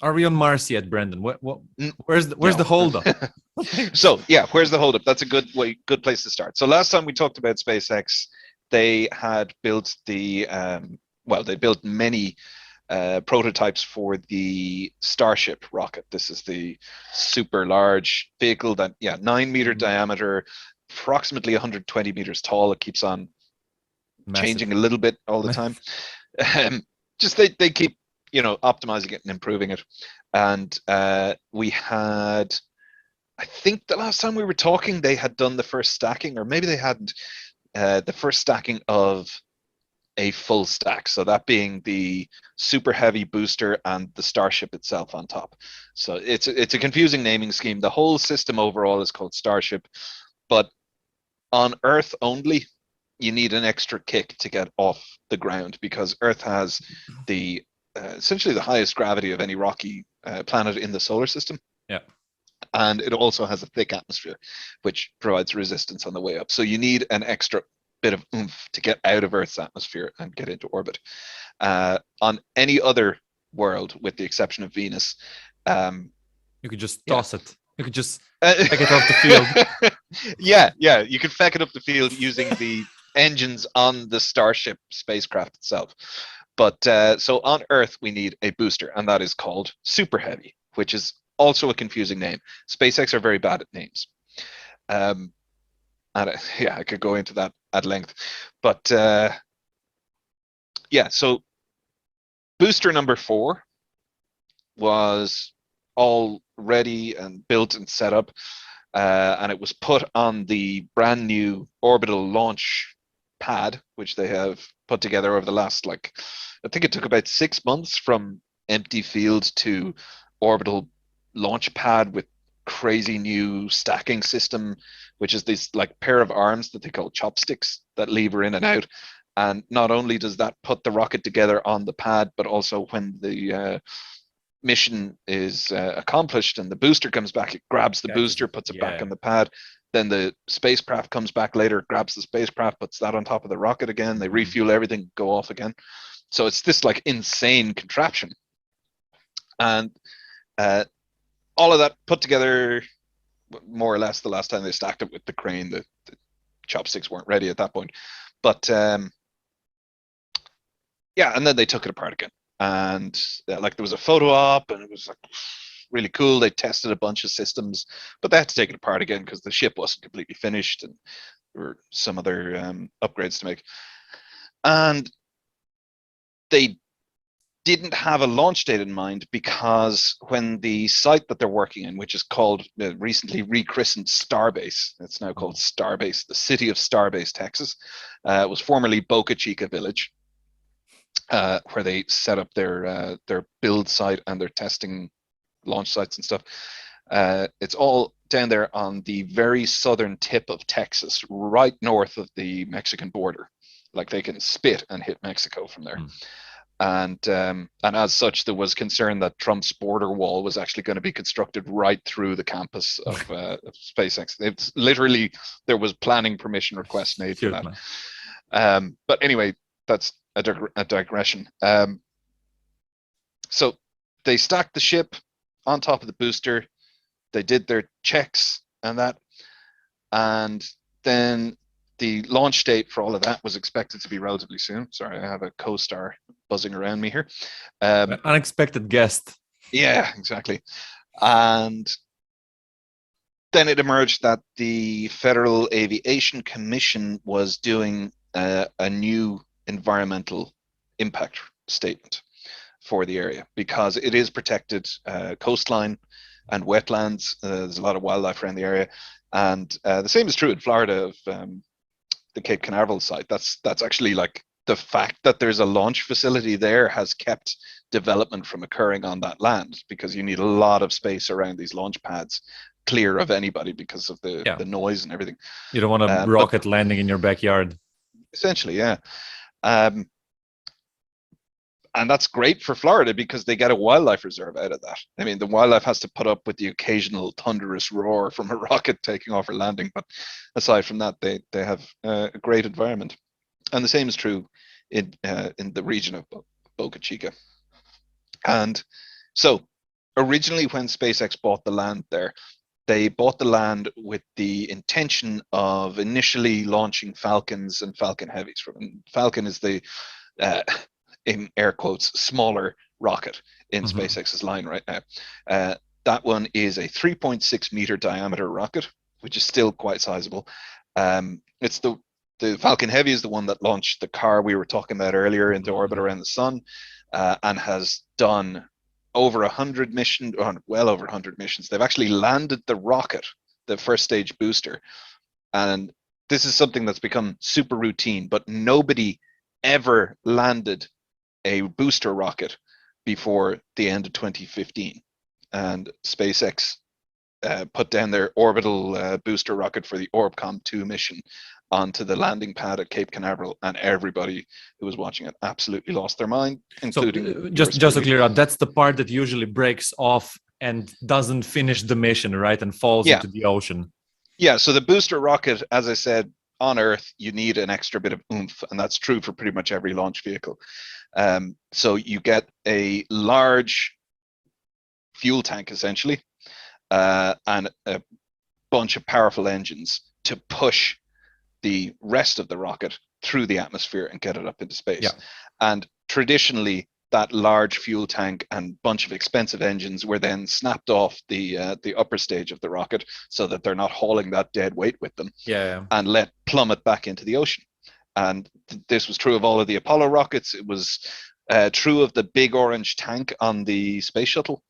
Are we on Mars yet, Brendan? What? N- Where's the no. holdup? So yeah, where's the holdup? That's a good place to start. So last time we talked about SpaceX, they had built they built many prototypes for the Starship rocket. This is the super large vehicle that, yeah, 9 meter Mhm. diameter, approximately 120 meters tall. It keeps on Massive. changing a little bit all the time. Um, just they keep, optimizing it and improving it. And we had, I think the last time we were talking, they had done the first stacking, or maybe they hadn't, the first stacking of a full stack. So that being the super heavy booster and the Starship itself on top. So it's a confusing naming scheme. The whole system overall is called Starship, but on Earth only, you need an extra kick to get off the ground because Earth has the essentially the highest gravity of any rocky planet in the solar system, Yeah. and it also has a thick atmosphere, which provides resistance on the way up. So you need an extra bit of oomph to get out of Earth's atmosphere and get into orbit. On any other world, with the exception of Venus, um, You could just yeah, toss it. You could just take it off the field. yeah, you can feck it up the field using the engines on the Starship spacecraft itself. But so on Earth, we need a booster, and that is called Super Heavy, which is also a confusing name. SpaceX are very bad at names. Um, and yeah, I could go into that at length. But yeah, so booster number 4 was all ready and built and set up, and it was put on the brand new orbital launch pad, which they have put together over the last, like, I think it took about 6 months from empty field to orbital launch pad with crazy new stacking system, which is this like pair of arms that they call chopsticks that lever in and out. And not only does that put the rocket together on the pad, but also when the mission is accomplished and the booster comes back, it grabs the Catches booster, it. puts it back Yeah. on the pad. Then the spacecraft comes back later, grabs the spacecraft, puts that on top of the rocket again. They Mhm. refuel everything, go off again. So it's this like insane contraption. And uh, all of that put together more or less the last time they stacked it with the crane. The chopsticks weren't ready at that point. But yeah, and then they took it apart again. And like there was a photo op, and it was like really cool. They tested a bunch of systems, but they had to take it apart again because the ship wasn't completely finished, and there were some other upgrades to make. And they didn't have a launch date in mind because when the site that they're working in, which is called recently rechristened Starbase, it's now called Starbase, the city of Starbase, Texas, was formerly Boca Chica Village, where they set up their build site and their testing launch sites and stuff. It's all down there on the very southern tip of Texas, right north of the Mexican border. Like they can spit and hit Mexico from there. Mm. And as such, there was concern that Trump's border wall was actually going to be constructed right through the campus of SpaceX. It's literally, there was planning permission requests made for Shoot, that. man. But anyway, that's a digression. So they stacked the ship on top of the booster. They did their checks and that, and then the launch date for all of that was expected to be relatively soon. Sorry, I have a co-star buzzing around me here. Unexpected guest. Yeah, exactly. And then it emerged that the Federal Aviation Commission was doing a new environmental impact statement for the area because it is protected coastline and wetlands. There's a lot of wildlife around the area, and the same is true in Florida of the Cape Canaveral site. That's actually like the fact that there's a launch facility there has kept development from occurring on that land because you need a lot of space around these launch pads clear of anybody because of the Yeah. the noise and everything. You don't want a But rocket landing in your backyard. essentially, yeah. Um, and that's great for Florida because they get a wildlife reserve out of that. I mean, the wildlife has to put up with the occasional thunderous roar from a rocket taking off or landing, but aside from that, they have a great environment. And the same is true in the region of Boca Chica. And so originally when SpaceX bought the land there, they bought the land with the intention of initially launching Falcons and Falcon Heavies. Falcon is the, in air quotes, smaller rocket in SpaceX's line right now. That one is a 3.6 meter diameter rocket, which is still quite sizable. It's the Falcon Heavy is the one that launched the car we were talking about earlier into orbit around the sun, and has done over 100 missions, well over 100 missions. They've actually landed the rocket, the first stage booster. And this is something that's become super routine, but nobody ever landed a booster rocket before the end of 2015. And SpaceX put down their orbital booster rocket for the Orbcomm-2 mission onto the landing pad at Cape Canaveral, and everybody who was watching it absolutely lost their mind, including just to clear up, that's the part that usually breaks off and doesn't finish the mission, right, and falls into the ocean. Yeah, so the booster rocket, as I said, on Earth you need an extra bit of oomph, and that's true for pretty much every launch vehicle. So you get a large fuel tank essentially, and a bunch of powerful engines to push the rest of the rocket through the atmosphere and get it up into space. Yeah. And traditionally, that large fuel tank and bunch of expensive engines were then snapped off the upper stage of the rocket so that they're not hauling that dead weight with them, and let plummet back into the ocean. And this was true of all of the Apollo rockets. It was true of the big orange tank on the space shuttle.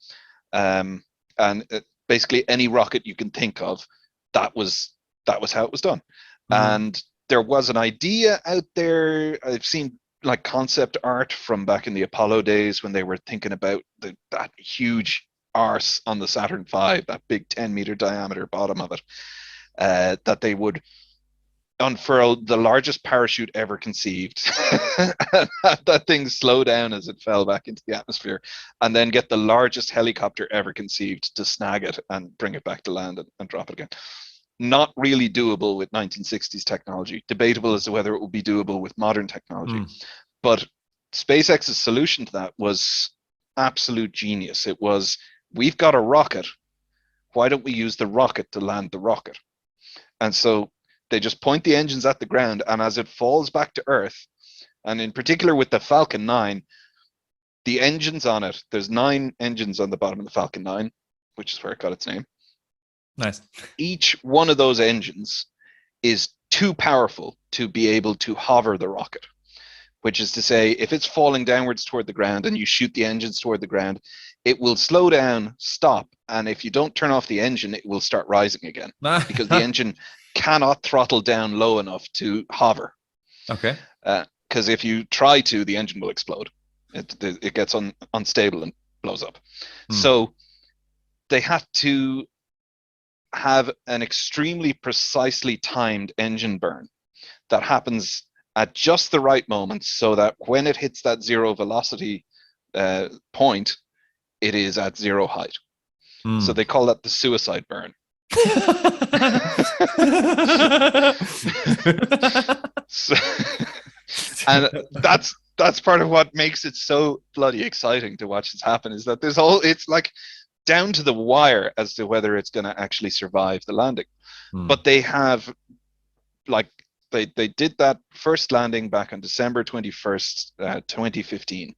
Basically any rocket you can think of, that was how it was done. And there was an idea out there. I've seen like concept art from back in the Apollo days when they were thinking about that huge arse on the Saturn V, that big 10-meter diameter bottom of it, that they would unfurl the largest parachute ever conceived, and have that thing slow down as it fell back into the atmosphere, and then get the largest helicopter ever conceived to snag it and bring it back to land and drop it again. Not really doable with 1960s technology. Debatable as to whether it will be doable with modern technology. But SpaceX's solution to that was absolute genius. It was, we've got a rocket. Why don't we use the rocket to land the rocket? And so they just point the engines at the ground, and as it falls back to Earth, and in particular with the Falcon 9, the engines on it, there's 9 engines on the bottom of the Falcon 9, which is where it got its name. Nice. Each one of those engines is too powerful to be able to hover the rocket, which is to say, if it's falling downwards toward the ground and you shoot the engines toward the ground, it will slow down, stop, and if you don't turn off the engine, it will start rising again because the engine cannot throttle down low enough to hover. Okay. Because if you try to, the engine will explode. It gets unstable and blows up. So they had to have an extremely precisely timed engine burn that happens at just the right moment, so that when it hits that zero velocity point, it is at zero height. So they call that the suicide burn. So, and that's part of what makes it so bloody exciting to watch this happen, is that it's like down to the wire as to whether it's going to actually survive the landing. But they have, like, they did that first landing back on December 21st, 2015.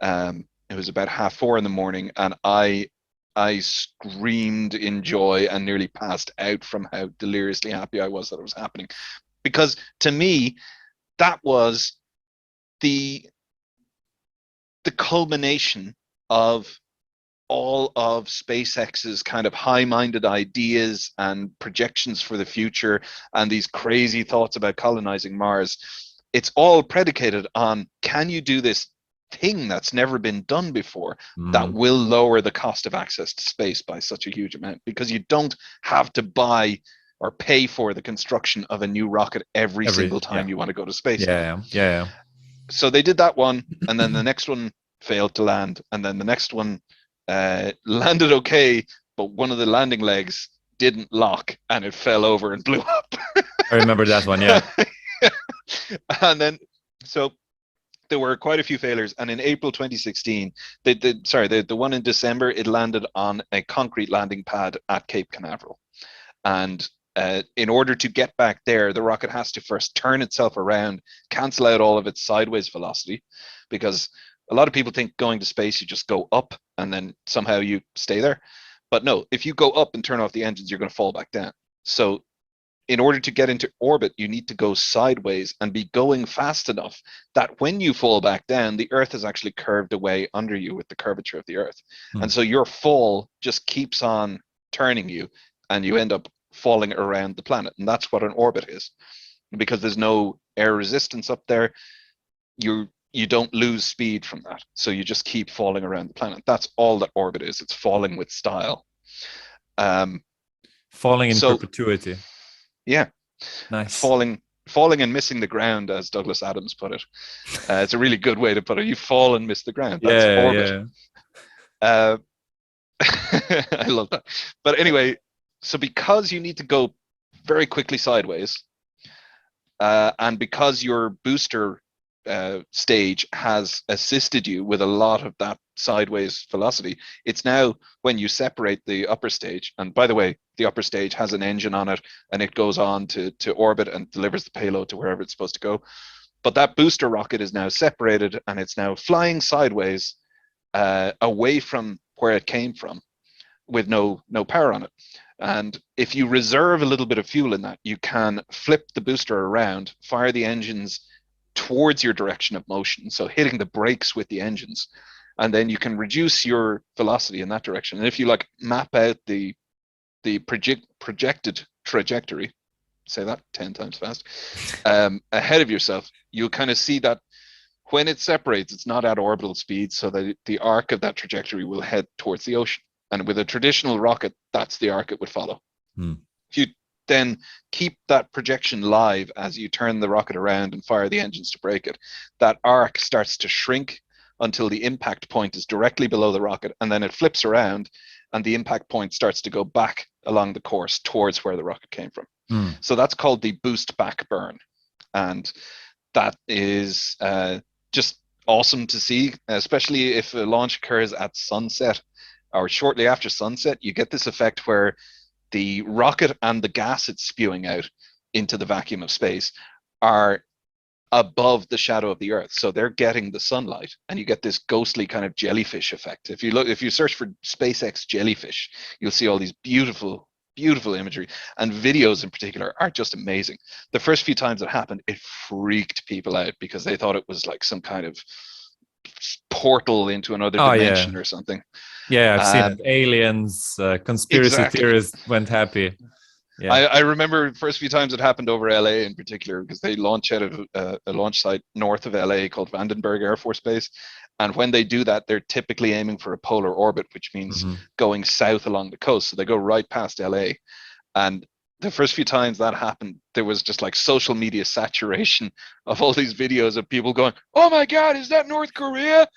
It was about 4:30 in the morning, and I screamed in joy and nearly passed out from how deliriously happy I was that it was happening. Because to me, that was the culmination of all of SpaceX's kind of high-minded ideas and projections for the future and these crazy thoughts about colonizing Mars. It's all predicated on, can you do this thing that's never been done before that will lower the cost of access to space by such a huge amount, because you don't have to buy or pay for the construction of a new rocket every single time you want to go to space. Yeah. So they did that one, and then the next one failed to land, and then the next one landed okay, but one of the landing legs didn't lock and it fell over and blew up. I remember that one, yeah. And then, so there were quite a few failures, and in April 2016, the one in December, it landed on a concrete landing pad at Cape Canaveral, and in order to get back there, the rocket has to first turn itself around, cancel out all of its sideways velocity, because a lot of people think going to space, you just go up and then somehow you stay there. But no, if you go up and turn off the engines, you're going to fall back down. So in order to get into orbit, you need to go sideways and be going fast enough that when you fall back down, the Earth is actually curved away under you with the curvature of the Earth. And so your fall just keeps on turning you, and you end up falling around the planet. And that's what an orbit is. Because there's no air resistance up there, you don't lose speed from that. So you just keep falling around the planet. That's all that orbit is. It's falling with style. Falling in perpetuity. Yeah. Nice. Falling and missing the ground, as Douglas Adams put it. It's a really good way to put it. You fall and miss the ground. That's orbit. Yeah. I love that. But anyway, so because you need to go very quickly sideways, and because your booster stage has assisted you with a lot of that sideways velocity, it's now when you separate the upper stage, and by the way, the upper stage has an engine on it, and it goes on to orbit and delivers the payload to wherever it's supposed to go. But that booster rocket is now separated, and it's now flying sideways away from where it came from with no power on it. And if you reserve a little bit of fuel in that, you can flip the booster around, fire the engines towards your direction of motion, so hitting the brakes with the engines, and then you can reduce your velocity in that direction. And if you like map out the projected trajectory, say that 10 times fast, ahead of yourself, you'll kind of see that when it separates, it's not at orbital speed, so that the arc of that trajectory will head towards the ocean. And with a traditional rocket, that's the arc it would follow. If you then keep that projection live as you turn the rocket around and fire the engines to brake it, that arc starts to shrink until the impact point is directly below the rocket, and then it flips around and the impact point starts to go back along the course towards where the rocket came from. So that's called the boost back burn. And that is just awesome to see, especially if a launch occurs at sunset or shortly after sunset. You get this effect where the rocket and the gas it's spewing out into the vacuum of space are above the shadow of the Earth, so they're getting the sunlight, and you get this ghostly kind of jellyfish effect. If you search for SpaceX Jellyfish, you'll see all these beautiful imagery, and videos in particular are just amazing. The first few times it happened, it freaked people out because they thought it was like some kind of portal into another dimension or something. Yeah, I've seen it. Aliens, conspiracy theorists went happy. Yeah. I remember the first few times it happened over LA in particular, because they launch out of a launch site north of LA called Vandenberg Air Force Base. And when they do that, they're typically aiming for a polar orbit, which means going south along the coast. So they go right past LA. And the first few times that happened, there was just like social media saturation of all these videos of people going, "Oh my God, is that North Korea?"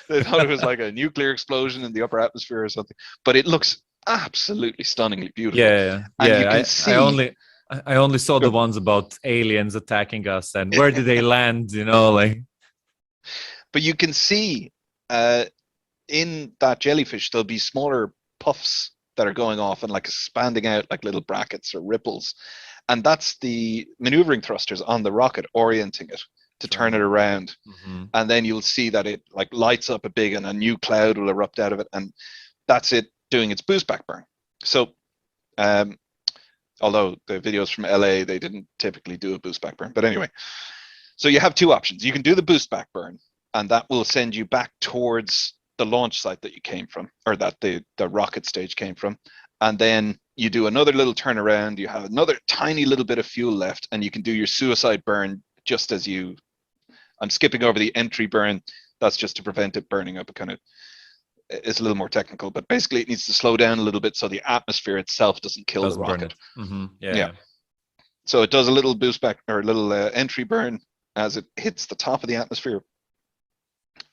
They thought it was like a nuclear explosion in the upper atmosphere or something. But it looks absolutely stunningly beautiful. And you can see. I only saw the ones about aliens attacking us and where did they land, like. But you can see in that jellyfish, there'll be smaller puffs that are going off and like expanding out like little brackets or ripples. And that's the maneuvering thrusters on the rocket orienting it to turn it around. And then you'll see that it like lights up a big, and a new cloud will erupt out of it. And that's it doing its boost back burn. So, although the videos from LA, they didn't typically do a boost back burn. But anyway, so you have two options. You can do the boost back burn, and that will send you back towards the launch site that you came from, or that the rocket stage came from. And then you do another little turnaround. You have another tiny little bit of fuel left, and you can do your suicide burn just as you. I'm skipping over the entry burn. That's just to prevent it burning up. It's a little more technical, but basically it needs to slow down a little bit so the atmosphere itself doesn't kill the rocket. Yeah. So it does a little boost back, or a little entry burn as it hits the top of the atmosphere.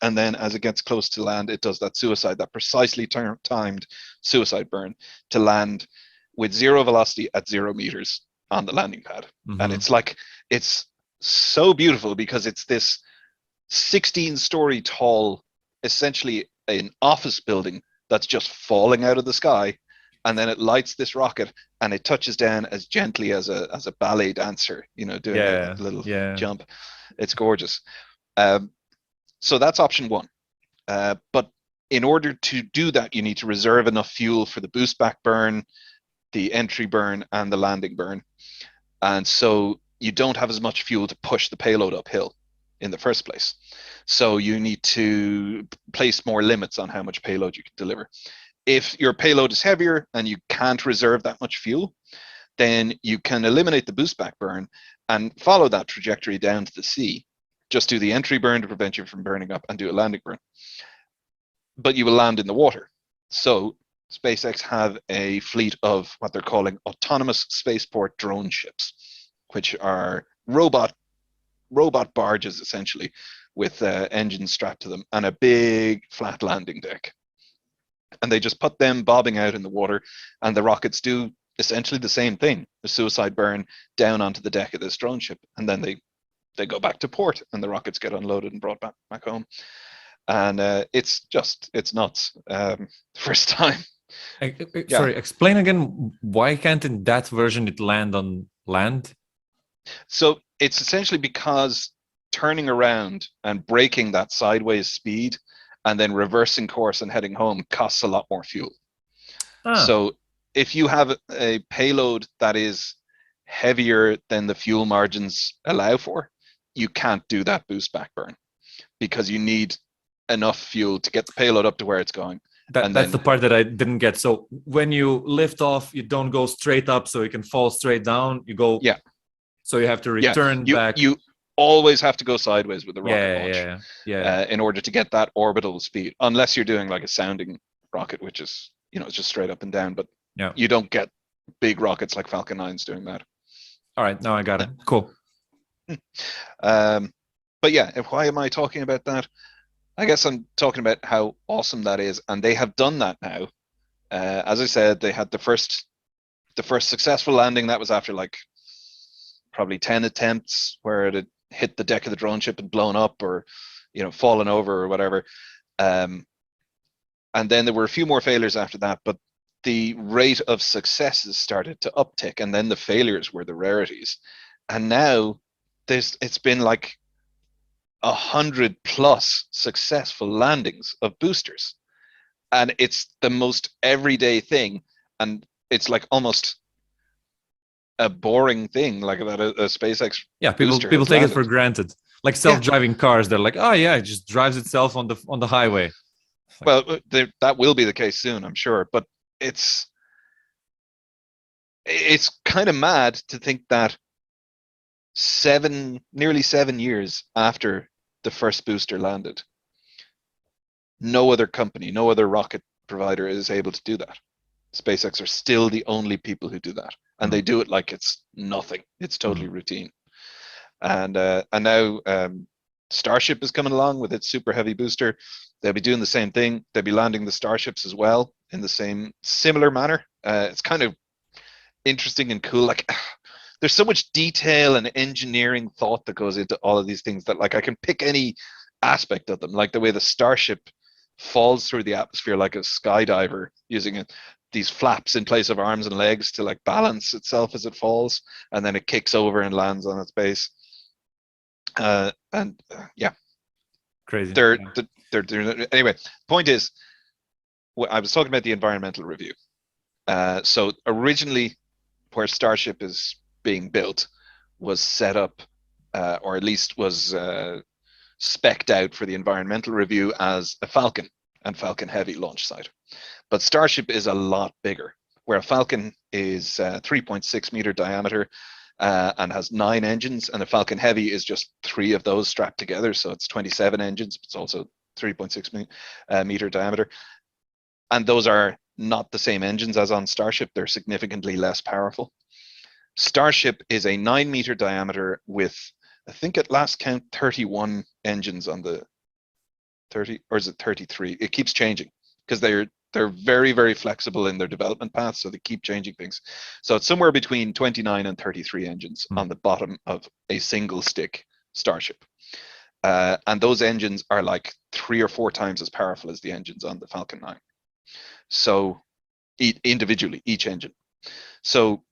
And then as it gets close to land, it does that precisely timed suicide burn to land with zero velocity at 0 meters on the landing pad. And it's so beautiful because it's this 16-story tall, essentially an office building that's just falling out of the sky, and then it lights this rocket and it touches down as gently as a ballet dancer, doing a little jump. It's gorgeous. So that's option one. But in order to do that, you need to reserve enough fuel for the boost back burn, the entry burn, and the landing burn. And so you don't have as much fuel to push the payload uphill in the first place. So you need to place more limits on how much payload you can deliver. If your payload is heavier and you can't reserve that much fuel, then you can eliminate the boost back burn and follow that trajectory down to the sea. Just do the entry burn to prevent you from burning up and do a landing burn. But you will land in the water. So SpaceX have a fleet of what they're calling autonomous spaceport drone ships, which are robot barges, essentially, with engines strapped to them and a big flat landing deck. And they just put them bobbing out in the water, and the rockets do essentially the same thing, a suicide burn down onto the deck of this drone ship, and then they go back to port, and the rockets get unloaded and brought back home. And it's nuts. First time. Sorry, explain again, why can't in that version it land on land? So it's essentially because turning around and braking that sideways speed and then reversing course and heading home costs a lot more fuel. So if you have a payload that is heavier than the fuel margins allow for, you can't do that boost back burn because you need enough fuel to get the payload up to where it's going. That's the part that I didn't get. So when you lift off, you don't go straight up so you can fall straight down. You go. Yeah. So you have to return back. You always have to go sideways with the rocket launch. Yeah. In order to get that orbital speed, unless you're doing like a sounding rocket, which is, it's just straight up and down. But you don't get big rockets like Falcon 9's doing that. All right. Now I got it. Cool. But yeah, why am I talking about that? I guess I'm talking about how awesome that is, and they have done that now. As I said, they had the first successful landing. That was after like probably 10 attempts where it had hit the deck of the drone ship and blown up, or fallen over or whatever. And then there were a few more failures after that, but the rate of successes started to uptick, and then the failures were the rarities. And now it's been like 100+ successful landings of boosters, and it's the most everyday thing, and it's like almost a boring thing, like that a SpaceX people take it for granted, like self-driving cars. They're like, oh yeah, it just drives itself on the highway. Well, that will be the case soon, I'm sure, but it's kind of mad to think that nearly 7 years after the first booster landed, no other company, no other rocket provider is able to do that. SpaceX are still the only people who do that, and they do it like it's nothing. It's totally routine. And now Starship is coming along with its super heavy booster. They'll be doing the same thing. They'll be landing the Starships as well in the similar manner. It's kind of interesting and cool. Like, there's so much detail and engineering thought that goes into all of these things that, like, I can pick any aspect of them, like the way the Starship falls through the atmosphere like a skydiver, using these flaps in place of arms and legs to like balance itself as it falls, and then it kicks over and lands on its base. Crazy. Anyway, point is, I was talking about the environmental review. So originally, where Starship is being built was set up, or at least was spec'd out for the environmental review as a Falcon and Falcon Heavy launch site. But Starship is a lot bigger, where a Falcon is 3.6 meter diameter and has 9 engines, and the Falcon Heavy is just 3 of those strapped together, so it's 27 engines, but it's also 3.6 meter diameter. And those are not the same engines as on Starship. They're significantly less powerful. Starship is a 9 meter diameter with, I think at last count, 31 engines on the 30, or is it 33? It keeps changing because They're very, very flexible in their development path, so they keep changing things. So it's somewhere between 29 and 33 engines on the bottom of a single stick Starship. And those engines are like 3 or 4 times as powerful as the engines on the Falcon 9. So individually, each engine. So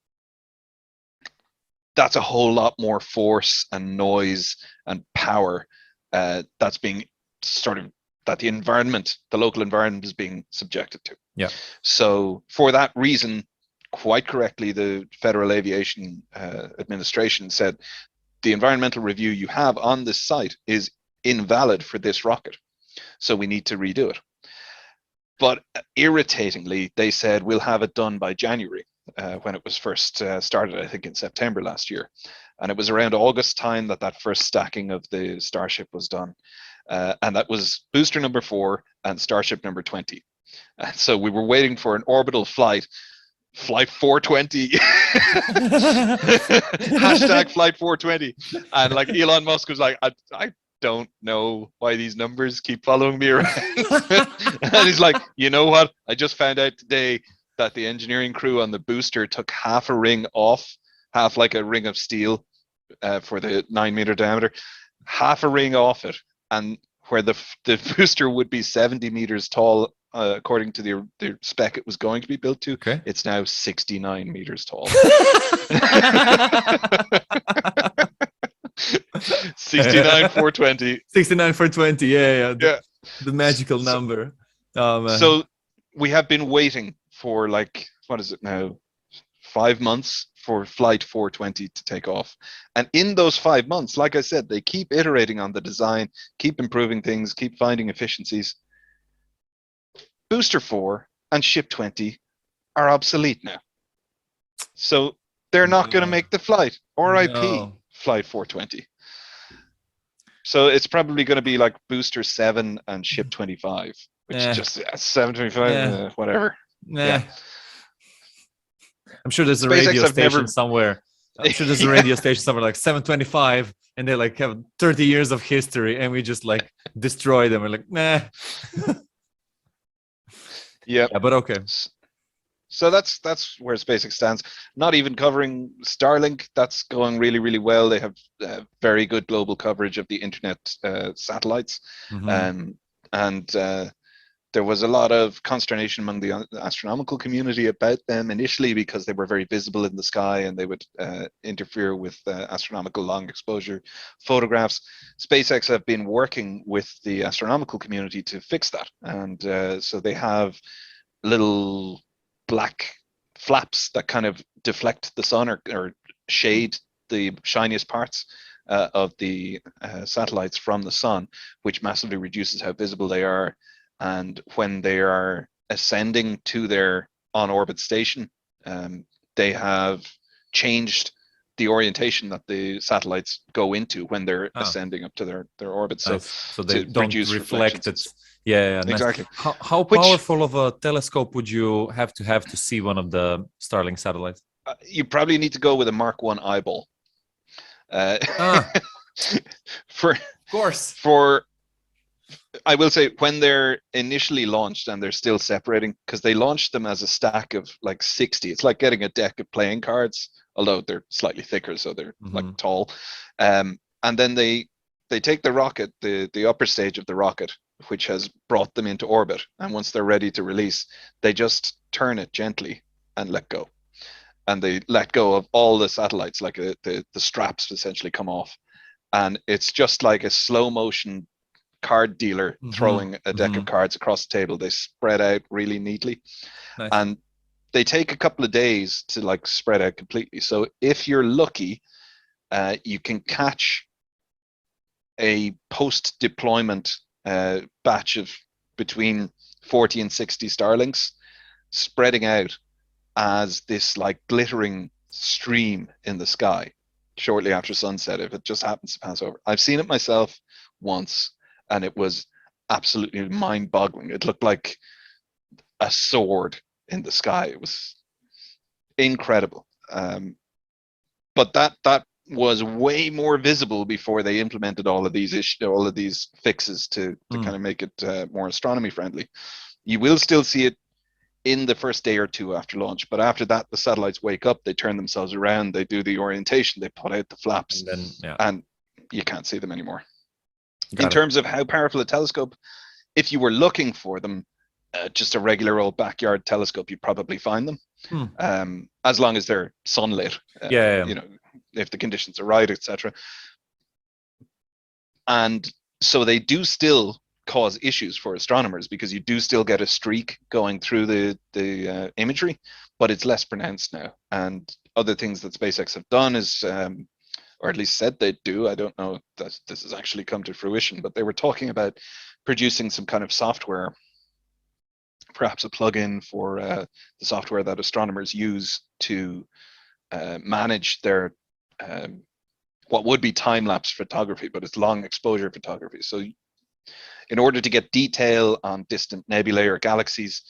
that's a whole lot more force and noise and power that's being that the local environment is being subjected to. Yeah. So for that reason, quite correctly, the Federal Aviation Administration said the environmental review you have on this site is invalid for this rocket. So we need to redo it. But irritatingly, they said we'll have it done by January, when it was first started, I think in September last year. And it was around August time that first stacking of the Starship was done. And that was booster number 4 and Starship number 20. And so we were waiting for an orbital flight 420. Hashtag flight 420. And like Elon Musk was like, I don't know why these numbers keep following me around. And he's like, you know what? I just found out today that the engineering crew on the booster took half a ring off, half like a ring of steel for the 9-meter diameter, half a ring off it. And where the booster would be 70 meters tall, according to the spec it was going to be built to, it's now 69 meters tall. 69 420. 69 420. Yeah. The magical number. Oh, man. So we have been waiting for like, what is it now? 5 months for flight 420 to take off. And in those 5 months, like I said, they keep iterating on the design, keep improving things, keep finding efficiencies. Booster 4 and Ship 20 are obsolete now. So they're not going to make the flight. RIP flight 420. So it's probably going to be like Booster 7 and Ship 25, which is just 725, whatever. Yeah. I'm sure there's a SpaceX radio station somewhere. I'm sure there's a radio station somewhere like 725, and they like have 30 years of history, and we just like destroy them. We're like, nah. Yeah, but okay. So that's where SpaceX stands. Not even covering Starlink. That's going really, really well. They have very good global coverage of the internet satellites, and there was a lot of consternation among the astronomical community about them initially because they were very visible in the sky and they would interfere with astronomical long exposure photographs. SpaceX have been working with the astronomical community to fix that. And so they have little black flaps that kind of deflect the sun or shade the shiniest parts of the satellites from the sun, which massively reduces how visible they are. And when they are ascending to their on-orbit station, they have changed the orientation that the satellites go into when they're ascending up to their orbit. Nice. So they don't reflect it. Yeah, nice. Exactly. How powerful of a telescope would you have to see one of the Starlink satellites? You probably need to go with a Mark 1 eyeball. Of course. I will say when they're initially launched and they're still separating, because they launched them as a stack of like 60. It's like getting a deck of playing cards, although they're slightly thicker, so they're like tall. And then they take the rocket, the upper stage of the rocket, which has brought them into orbit. And once they're ready to release, they just turn it gently and let go. And they let go of all the satellites, like the straps essentially come off. And it's just like a slow motion card dealer throwing a deck of cards across the table. They spread out really neatly. Nice. And they take a couple of days to like spread out completely. So if you're lucky, you can catch a post-deployment batch of between 40 and 60 Starlinks spreading out as this like glittering stream in the sky shortly after sunset, if it just happens to pass over. I've seen it myself once, and it was absolutely mind-boggling. It looked like a sword in the sky. It was incredible. But that was way more visible before they implemented all of these fixes to kind of make it more astronomy friendly. You will still see it in the first day or two after launch. But after that, the satellites wake up, they turn themselves around, they do the orientation, they put out the flaps, and you can't see them anymore. In terms of how powerful a telescope, if you were looking for them, just a regular old backyard telescope, you'd probably find them, as long as they're sunlit. You know, if the conditions are right, etc. And so they do still cause issues for astronomers, because you do still get a streak going through the imagery, but it's less pronounced now. And other things that SpaceX have done is, or at least said they'd do, I don't know that this has actually come to fruition, but they were talking about producing some kind of software, perhaps a plugin for the software that astronomers use to manage their what would be time-lapse photography, but it's long exposure photography. So in order to get detail on distant nebulae or galaxies,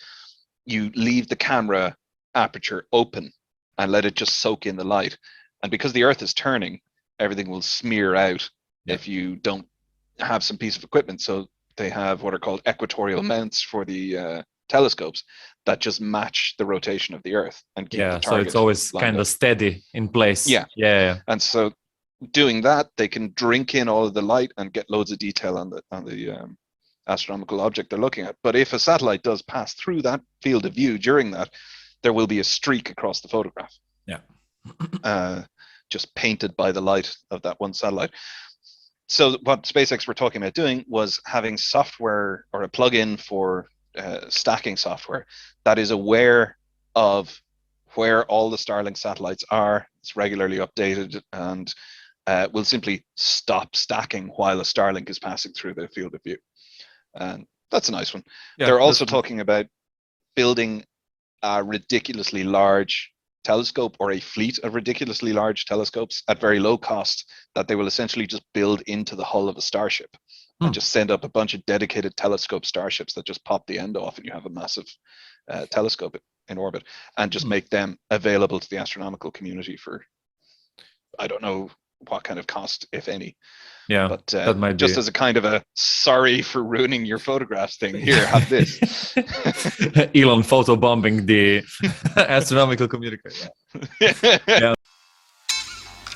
you leave the camera aperture open and let it just soak in the light. And because the Earth is turning, everything will smear out if you don't have some piece of equipment. So they have what are called equatorial mounts for the telescopes that just match the rotation of the Earth and keep the target. So it's always kind of steady in place. And so doing that, they can drink in all of the light and get loads of detail on the astronomical object they're looking at. But if a satellite does pass through that field of view during that, there will be a streak across the photograph. Just painted by the light of that one satellite. So what SpaceX were talking about doing was having software or a plugin for stacking software that is aware of where all the Starlink satellites are. It's regularly updated, and will simply stop stacking while a Starlink is passing through the field of view. And that's a nice one. They're also talking about building a ridiculously large telescope, or a fleet of ridiculously large telescopes at very low cost, that they will essentially just build into the hull of a starship and just send up a bunch of dedicated telescope starships that just pop the end off, and you have a massive telescope in orbit, and just make them available to the astronomical community for, I don't know what kind of cost, if any. But that might just be as a kind of a sorry for ruining your photographs thing, here, have this. Elon photobombing the astronomical communicator.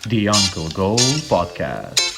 The Uncle Gold Podcast.